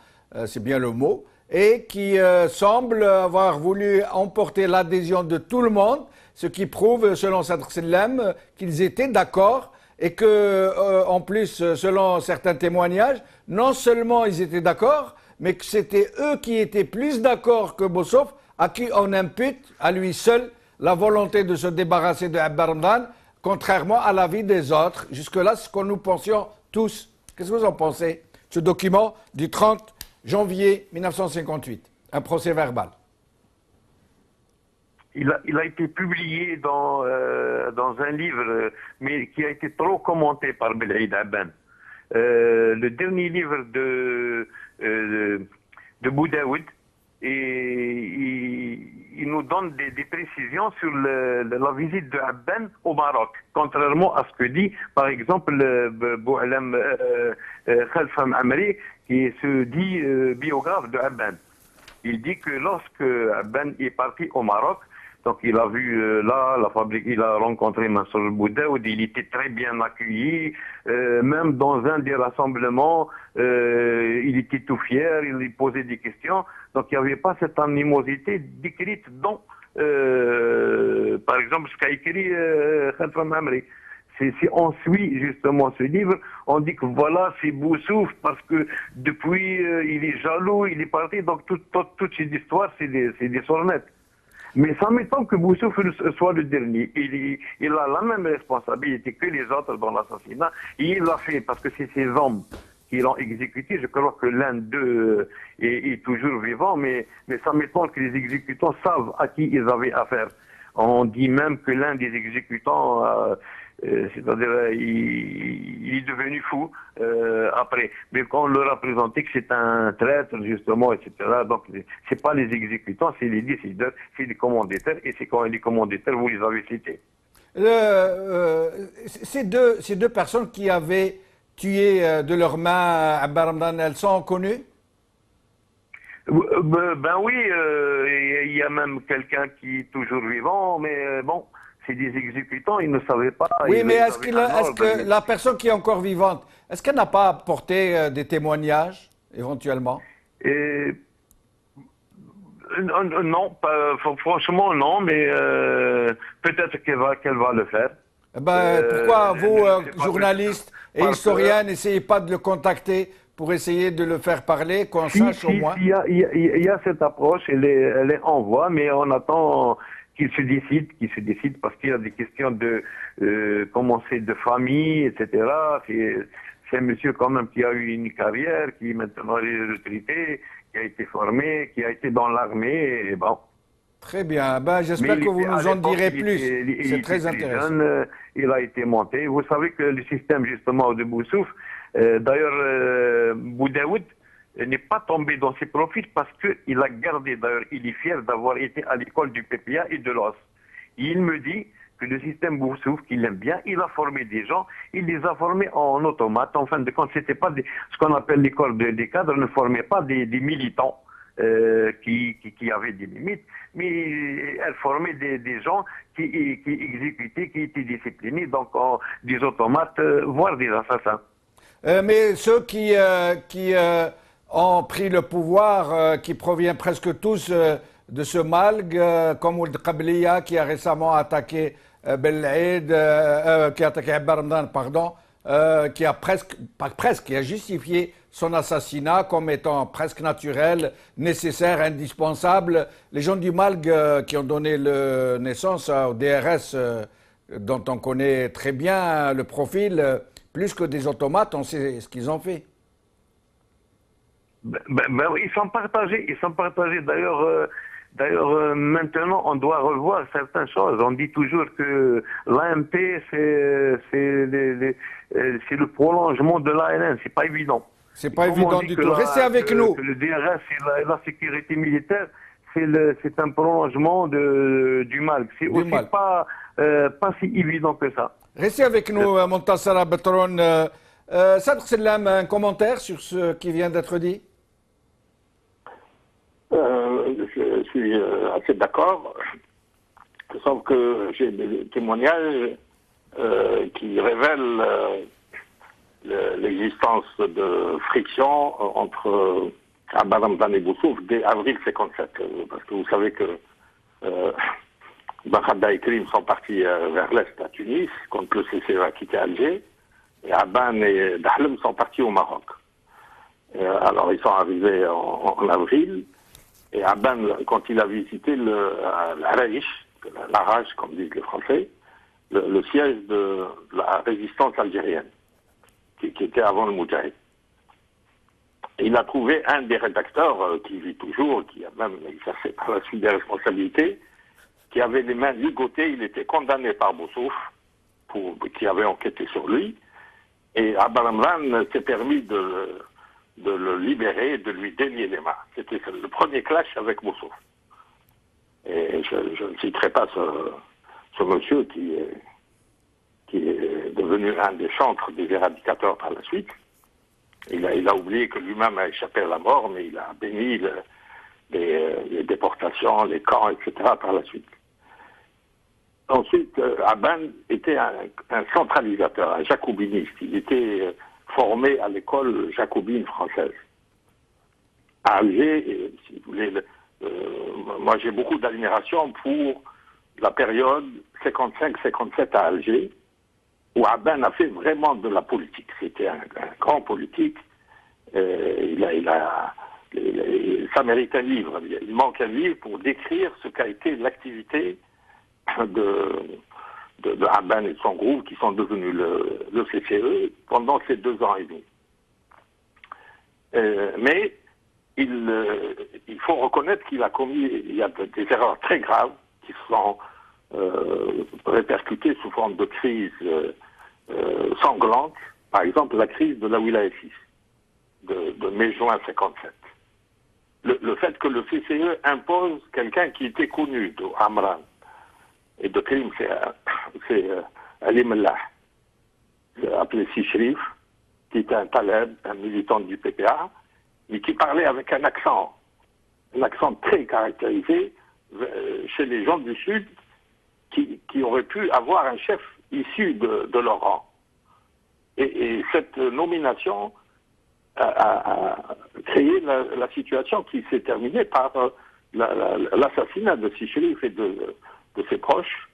c'est bien le mot, et qui semble avoir voulu emporter l'adhésion de tout le monde, ce qui prouve, selon Sadr Slem, qu'ils étaient d'accord. Et que, en plus, selon certains témoignages, non seulement ils étaient d'accord, mais que c'était eux qui étaient plus d'accord que Bossof, à qui on impute, à lui seul, la volonté de se débarrasser de Abbarandane, contrairement à l'avis des autres. Jusque-là, c'est ce que nous pensions tous. Qu'est-ce que vous en pensez? Ce document du 30 janvier 1958, un procès verbal. Il a été publié dans un livre, mais qui a été trop commenté par Belhaïd Abban. Le dernier livre de Boudaoud, et il nous donne des précisions sur la visite de Abban au Maroc, contrairement à ce que dit, par exemple, Boualem Khalfam Amri, qui se dit biographe de Abban. Il dit que lorsque Abban est parti au Maroc, donc il a vu la fabrique, il a rencontré Mansour Boudaoud, il était très bien accueilli, même dans un des rassemblements, il était tout fier, il lui posait des questions, donc il n'y avait pas cette animosité décrite dans, par exemple, ce qu'a écrit Khalfam Amri. Si on suit justement ce livre, on dit que voilà, c'est Boussouf parce que depuis il est jaloux, il est parti, donc toute cette histoire, c'est des sornettes. Mais ça m'étonne que Boussouf soit le dernier. Il a la même responsabilité que les autres dans l'assassinat. Et il l'a fait parce que c'est ses hommes qui l'ont exécuté. Je crois que l'un d'eux est toujours vivant, mais ça m'étonne que les exécutants savent à qui ils avaient affaire. On dit même que l'un des exécutants C'est-à-dire, il est devenu fou après. Mais quand on leur a présenté que c'est un traître, justement, etc., donc c'est pas les exécutants, c'est les décideurs, c'est les commanditaires, et c'est quand les commanditaires, vous les avez cités. Ces deux personnes qui avaient tué de leurs mains Abba Ramdan, elles sont connues? Ben oui, il y a même quelqu'un qui est toujours vivant, mais bon, c'est des exécutants, ils ne savaient pas. Oui, mais est-ce que la personne qui est encore vivante, est-ce qu'elle n'a pas apporté des témoignages, éventuellement? Non, franchement non, mais peut-être qu'elle va le faire. Pourquoi vous, journalistes et historiens, n'essayez pas de le contacter pour essayer de le faire parler, qu'on sache au moins? Il y a cette approche, elle est en voie, mais on attend qu'il se décide, parce qu'il y a des questions de commencer de famille, etc. C'est un monsieur quand même qui a eu une carrière, qui maintenant est retraité, qui a été formé, qui a été dans l'armée, et bon. Très bien, j'espère que vous nous en direz plus. C'est très intéressant. Jeune, il a été monté. Vous savez que le système justement de Boussouf, d'ailleurs, Boudaoud n'est pas tombé dans ses profils parce qu'il a gardé, d'ailleurs, il est fier d'avoir été à l'école du PPA et de l'OS. Il me dit que le système Boussouf, qu'il aime bien, il a formé des gens, il les a formés en automate. En fin de compte, c'était pas ce qu'on appelle l'école des cadres, ne formait pas des militants. Qui avaient des limites, mais elle formait des gens qui exécutaient, qui étaient disciplinés, donc des automates, voire des assassins. Mais ceux qui ont pris le pouvoir, qui proviennent presque tous de ce malg, comme Ould Qabliya qui a récemment attaqué Belaïd, qui a attaqué Abba Ramdan, pardon, qui a justifié son assassinat comme étant presque naturel, nécessaire, indispensable. Les gens du Malg qui ont donné naissance au DRS, dont on connaît très bien le profil, plus que des automates, on sait ce qu'ils ont fait. Ils sont partagés. D'ailleurs, maintenant, on doit revoir certaines choses. On dit toujours que l'AMP, c'est le prolongement de l'ANN. C'est pas évident. C'est pas évident du tout. Restez avec nous. Le DRS et la sécurité militaire, c'est un prolongement du MALC. C'est aussi pas si évident que ça. Restez avec nous, Montassara Betron. Sadr Sellam, un commentaire sur ce qui vient d'être dit? Je suis assez d'accord, sauf que j'ai des témoignages qui révèlent l'existence de friction entre Abba Ramdan et Boussouf dès avril 57. Parce que vous savez que Bakhada et Krim sont partis vers l'est à Tunis, quand le CCE a quitté Alger, et Abban et Dahlem sont partis au Maroc. Alors ils sont arrivés en avril, et Abban, quand il a visité l'Araïch, l'Arrache, comme disent les Français, le siège de la résistance algérienne, qui était avant le Moudjahid. Il a trouvé un des rédacteurs qui vit toujours, qui a même exercé par la suite des responsabilités, qui avait les mains ligotées. Il était condamné par Boussouf, qui avait enquêté sur lui, et Abba Ramdan s'est permis de le libérer, de lui délier les mains. C'était le premier clash avec Boussouf. Et je ne citerai pas ce monsieur qui est devenu un des chantres des éradicateurs par la suite. Il a oublié que lui-même a échappé à la mort, mais il a béni les déportations, les camps, etc. par la suite. Ensuite, Abban était un centralisateur, un jacobiniste. Il était formé à l'école jacobine française. À Alger, si vous voulez, moi j'ai beaucoup d'admiration pour la période 55-57 à Alger, où Abban a fait vraiment de la politique. C'était un grand politique. Ça mérite un livre. Il manque un livre pour décrire ce qu'a été l'activité de Abban et de son groupe, qui sont devenus le CCE pendant ces 2 ans et demi. Mais il faut reconnaître qu'il a commis des erreurs très graves qui sont répercutées sous forme de crises sanglantes. Par exemple, la crise de la Wilaya 6 de mai-juin 57. Le fait que le CCE impose quelqu'un qui était connu de Amran et de Krim, c'est Ali Mellah, appelé Sichrif, qui était un taleb, un militant du PPA, mais qui parlait avec un accent très caractérisé chez les gens du Sud qui auraient pu avoir un chef issu de leur rang. Et cette nomination a créé la situation qui s'est terminée par l'assassinat de Sichrif et de ses proches.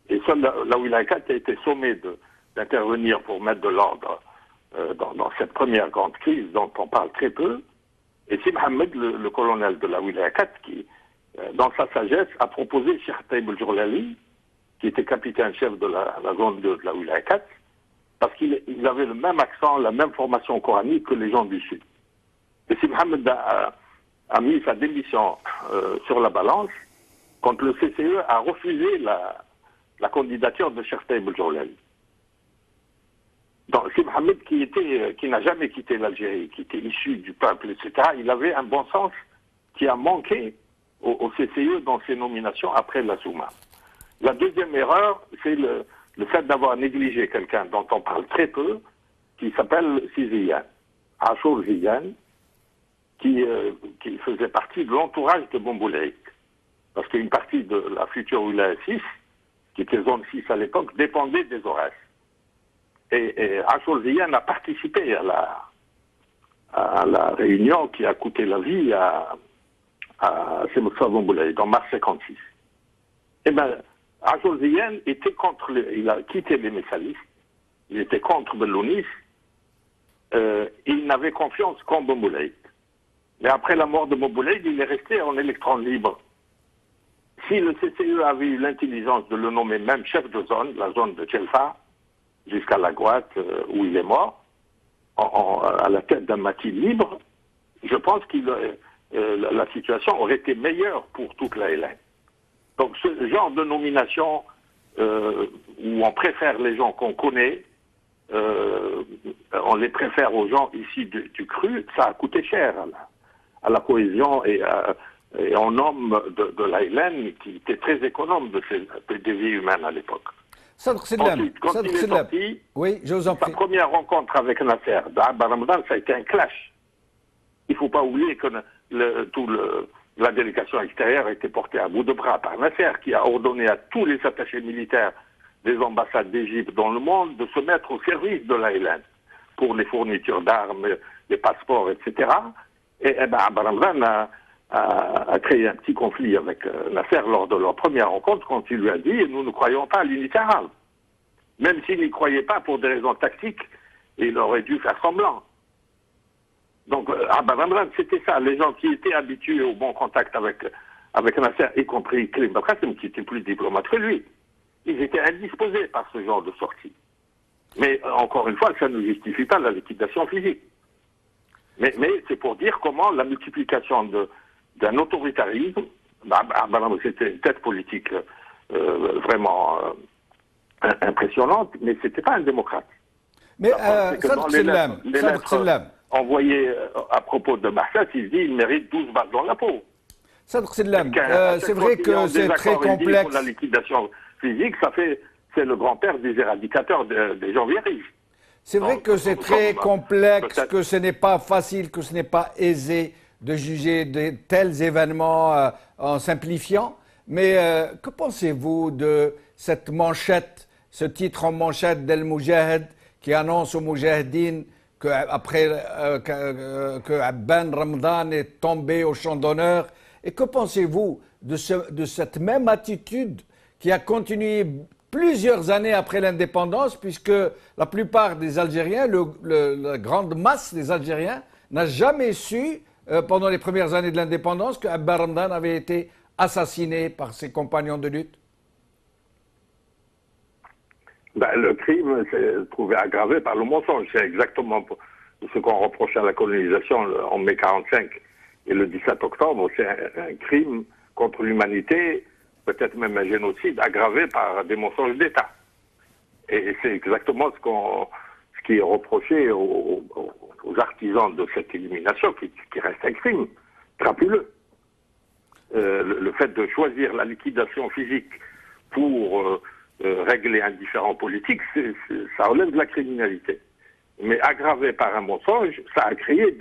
Et seul la Wilaya 4 a été sommée d'intervenir pour mettre de l'ordre dans cette première grande crise dont on parle très peu. Et c'est Mohamed, le colonel de la Wilaya 4, qui, dans sa sagesse, a proposé Cheikh Taïb el-Jourlali, qui était capitaine-chef de la zone 2 de la Wilaya 4, parce qu'il avait le même accent, la même formation coranique que les gens du Sud. Et si Mohamed a mis sa démission sur la balance, quand le CCE a refusé la candidature de Cheikh Taïb el-Jourlali. Donc, si Mohamed, qui n'a jamais quitté l'Algérie, qui était issu du peuple, etc., il avait un bon sens qui a manqué au CCE dans ses nominations après la Souma. La deuxième erreur, c'est le fait d'avoir négligé quelqu'un dont on parle très peu, qui s'appelle Ziyan, Achour Ziyan, qui faisait partie de l'entourage de Bombouleïk. Parce qu'une partie de la future Wilaya 6, qui était zone 6 à l'époque, dépendait des Aurès. Et Achour Ziyan a participé à la réunion qui a coûté la vie à Semoussa Bombouleïk en mars 56. Eh bien, Achour Ziyan était contre, il a quitté les Messalistes, il était contre Belounis, il n'avait confiance qu'en Bombouleïk. Mais après la mort de Bombouleïk, il est resté en électron libre. Si le CCE avait eu l'intelligence de le nommer même chef de zone, la zone de Tchelfa, jusqu'à la Goite où il est mort, à la tête d'un matin libre, je pense que la situation aurait été meilleure pour toute la LN. Donc ce genre de nomination où on préfère les gens qu'on connaît, on les préfère aux gens ici du cru, ça a coûté cher à la cohésion et en homme de la LN qui était très économe des vies humaines à l'époque. Ensuite, quand il est sorti, oui, je vous en prie. Sa première rencontre avec Nasser d'Abba Ramadan, ça a été un clash. Il ne faut pas oublier que la délégation extérieure a été portée à bout de bras par Nasser, qui a ordonné à tous les attachés militaires des ambassades d'Égypte dans le monde de se mettre au service de la LN pour les fournitures d'armes, les passeports, etc. Et Abba Ramadan a créé un petit conflit avec Nasser lors de leur première rencontre quand il lui a dit « nous ne croyons pas à l'unité arabe ». Même s'il n'y croyait pas pour des raisons tactiques, il aurait dû faire semblant. Donc, Abba Ramadan, c'était ça. Les gens qui étaient habitués au bon contact avec Nasser, y compris Krim Bakasem, qui était plus diplomate que lui, ils étaient indisposés par ce genre de sortie. Mais, encore une fois, ça ne justifie pas la liquidation physique. Mais c'est pour dire comment la multiplication d'un autoritarisme, c'était une tête politique vraiment impressionnante, mais ce n'était pas un démocrate. Mais les lettres envoyées à propos de Marsat, il dit qu'il mérite 12 balles dans la peau. C'est vrai que c'est très complexe. Pour la liquidation physique, c'est le grand-père des éradicateurs des gens riches. C'est vrai que c'est très complexe, que ce n'est pas facile, que ce n'est pas aisé de juger de tels événements en simplifiant. Mais que pensez-vous de cette manchette, ce titre en manchette d'El Moujahid qui annonce aux Moujahidines que Ben Ramadan est tombé au champ d'honneur? Et que pensez-vous de cette même attitude qui a continué plusieurs années après l'indépendance, puisque la plupart des Algériens, la grande masse des Algériens, n'a jamais su, pendant les premières années de l'indépendance, que Abba Ramadan avait été assassiné par ses compagnons de lutte? Le crime s'est trouvé aggravé par le mensonge. C'est exactement ce qu'on reproche à la colonisation en mai 1945 et le 17 octobre. C'est un crime contre l'humanité peut-être même un génocide aggravé par des mensonges d'État. Et c'est exactement ce qui est reproché aux artisans de cette élimination, qui reste un crime crapuleux. Le fait de choisir la liquidation physique pour régler un différend politique, ça relève de la criminalité. Mais aggravé par un mensonge, ça a créé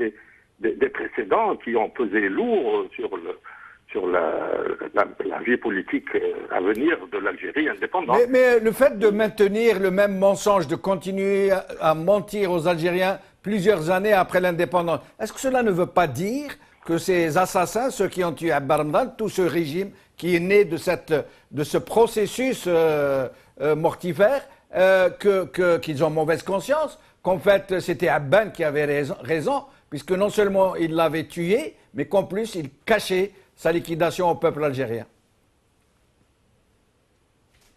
des précédents qui ont pesé lourd sur la vie politique à venir de l'Algérie indépendante. Mais le fait de maintenir le même mensonge, de continuer à mentir aux Algériens plusieurs années après l'indépendance, est-ce que cela ne veut pas dire que ces assassins, ceux qui ont tué Abba Ramdan, tout ce régime qui est né de ce processus mortifère, qu'ils ont mauvaise conscience, qu'en fait c'était Abban qui avait raison, puisque non seulement il l'avait tué, mais qu'en plus il cachait sa liquidation au peuple algérien?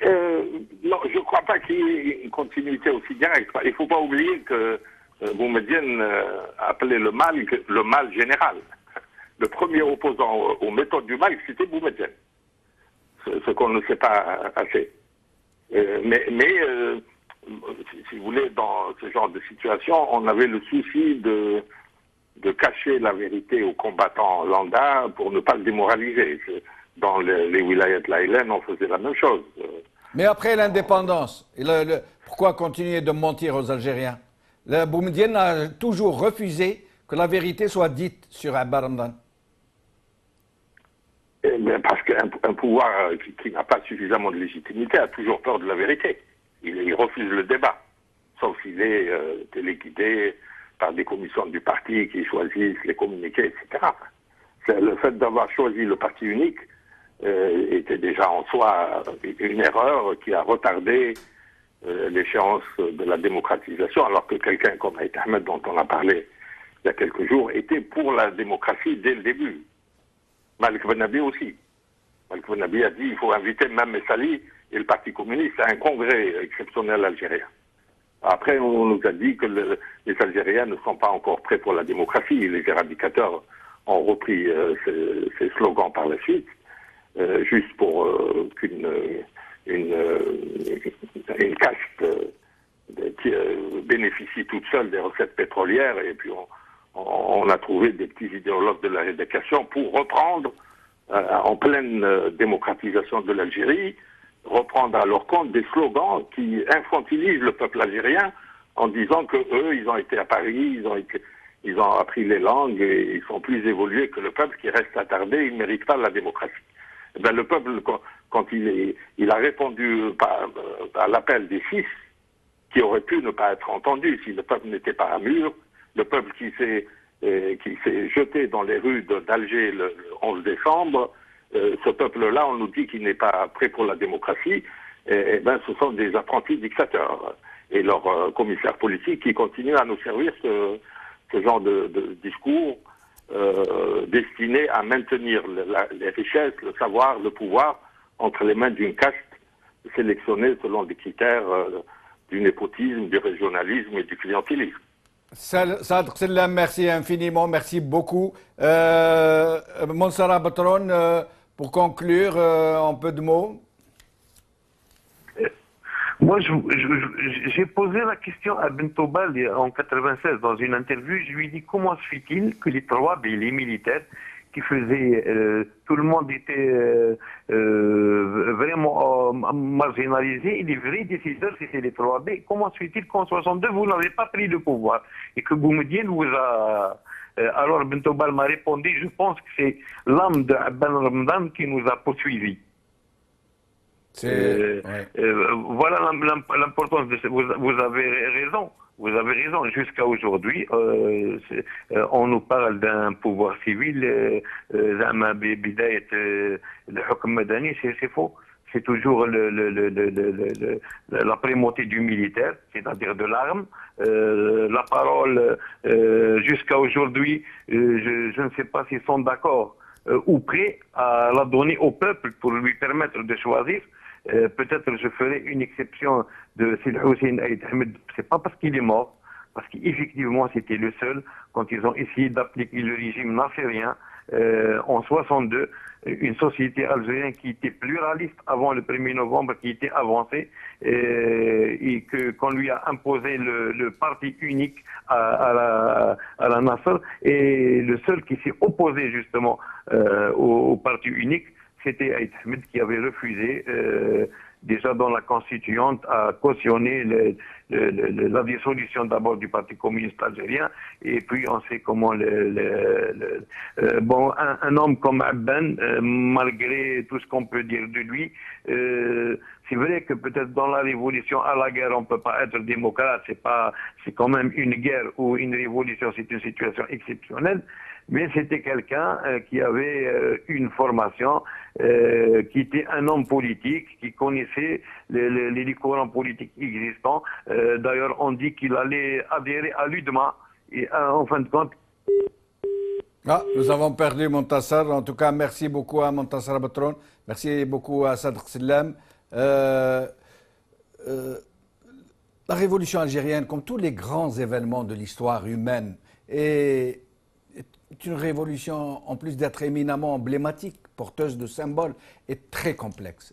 Non, je ne crois pas qu'il y ait une continuité aussi directe. Il ne faut pas oublier que Boumedienne appelait le mal général. Le premier opposant aux méthodes du mal, c'était Boumedienne. Ce qu'on ne sait pas assez. Si vous voulez, dans ce genre de situation, on avait le souci de cacher la vérité aux combattants lambda pour ne pas le démoraliser. Dans les wilayas de l'Aïlen, on faisait la même chose. Mais après l'indépendance, pourquoi continuer de mentir aux Algériens? Boumedienne a toujours refusé que la vérité soit dite sur Abba Ramdan. Parce qu'un pouvoir qui n'a pas suffisamment de légitimité a toujours peur de la vérité. Il refuse le débat, sauf s'il est téléguidé par des commissions du parti qui choisissent les communiqués, etc. Le fait d'avoir choisi le parti unique était déjà en soi une erreur qui a retardé l'échéance de la démocratisation, alors que quelqu'un comme Aït Ahmed, dont on a parlé il y a quelques jours, était pour la démocratie dès le début. Malik Ben Nabi aussi. Malik Ben Nabi a dit qu'il faut inviter Mme Messali et le Parti communiste à un congrès exceptionnel algérien. Après, on nous a dit que les Algériens ne sont pas encore prêts pour la démocratie. Les éradicateurs ont repris ces slogans par la suite, juste pour qu'une caste qui bénéficie toute seule des recettes pétrolières, et puis on a trouvé des petits idéologues de la rééducation pour reprendre, en pleine démocratisation de l'Algérie, reprendre à leur compte des slogans qui infantilisent le peuple algérien en disant que eux, ils ont été à Paris, ils ont appris les langues et ils sont plus évolués que le peuple qui reste attardé, il ne mérite pas la démocratie. Eh bien, le peuple, quand il a répondu à l'appel des 6, qui aurait pu ne pas être entendu si le peuple n'était pas à mur, le peuple qui s'est jeté dans les rues d'Alger le 11 décembre, ce peuple-là, on nous dit qu'il n'est pas prêt pour la démocratie, et ben, ce sont des apprentis dictateurs. Et leurs commissaires politiques qui continuent à nous servir ce genre de discours destiné à maintenir les richesses, le savoir, le pouvoir entre les mains d'une caste sélectionnée selon des critères du népotisme, du régionalisme et du clientélisme. Sadr Sellam, merci infiniment, merci beaucoup. Monsara Batron, pour conclure, en peu de mots. Moi, j'ai posé la question à Bentobal en 96 dans une interview. Je lui ai dit comment se fait-il que les trois, les militaires, qui faisaient, tout le monde était vraiment marginalisé, et les vrais décideurs c'était les 3B. Comment se fait-il qu'en 62 vous n'avez pas pris le pouvoir et que Boumedienne vous a... alors Bentobal m'a répondu, je pense que c'est l'âme de Abban Ramdan qui nous a poursuivis. Voilà l'importance de ça. Vous avez raison. Vous avez raison. Jusqu'à aujourd'hui, on nous parle d'un pouvoir civil. C'est faux. C'est toujours la primauté du militaire, c'est-à-dire de l'arme. La parole, jusqu'à aujourd'hui, je ne sais pas s'ils sont d'accord ou prêts à la donner au peuple pour lui permettre de choisir. Peut-être je ferai une exception de Sid Hussein Aït Ahmed, c'est pas parce qu'il est mort, parce qu'effectivement c'était le seul, quand ils ont essayé d'appliquer le régime nassérien en 62, une société algérienne qui était pluraliste avant le 1er novembre, qui était avancée, et qu'on lui a imposé le parti unique à la Nasser, et le seul qui s'est opposé justement au parti unique, c'était Aït Ahmed, qui avait refusé déjà dans la constituante à cautionner la dissolution d'abord du Parti communiste algérien, et puis on sait comment bon, un homme comme Abban, malgré tout ce qu'on peut dire de lui, c'est vrai que peut-être dans la révolution, à la guerre, on peut pas être démocrate, c'est quand même une guerre ou une révolution, c'est une situation exceptionnelle. Mais c'était quelqu'un qui avait une formation, qui était un homme politique, qui connaissait les courants politiques existants. D'ailleurs, on dit qu'il allait adhérer à l'UDMA. Et en fin de compte... Ah, nous avons perdu Montassar. En tout cas, merci beaucoup à Montassar Abatron. Merci beaucoup à Sadr Sillam. La révolution algérienne, comme tous les grands événements de l'histoire humaine, est une révolution, en plus d'être éminemment emblématique, porteuse de symboles, est très complexe.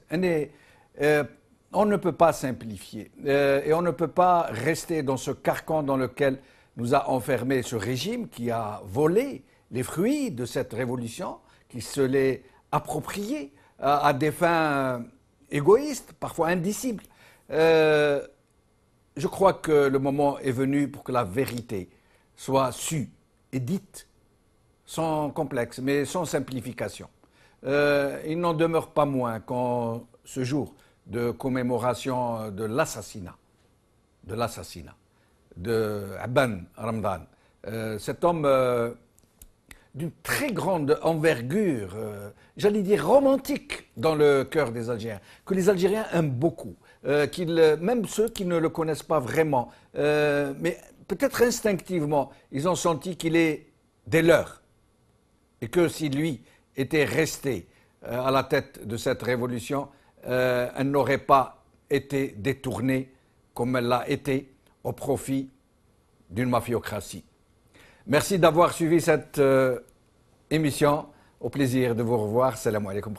On ne peut pas simplifier et on ne peut pas rester dans ce carcan dans lequel nous a enfermé ce régime qui a volé les fruits de cette révolution, qui se l'est approprié à des fins égoïstes, parfois indicibles. Je crois que le moment est venu pour que la vérité soit sue et dite sans complexe, mais sans simplification. Il n'en demeure pas moins qu'en ce jour de commémoration de l'assassinat de Abban Ramdan, cet homme d'une très grande envergure, j'allais dire romantique dans le cœur des Algériens, que les Algériens aiment beaucoup, même ceux qui ne le connaissent pas vraiment, mais peut-être instinctivement, ils ont senti qu'il est des leurs. Et que si lui était resté à la tête de cette révolution, elle n'aurait pas été détournée comme elle l'a été au profit d'une mafiocratie. Merci d'avoir suivi cette émission. Au plaisir de vous revoir. Salam alaikum.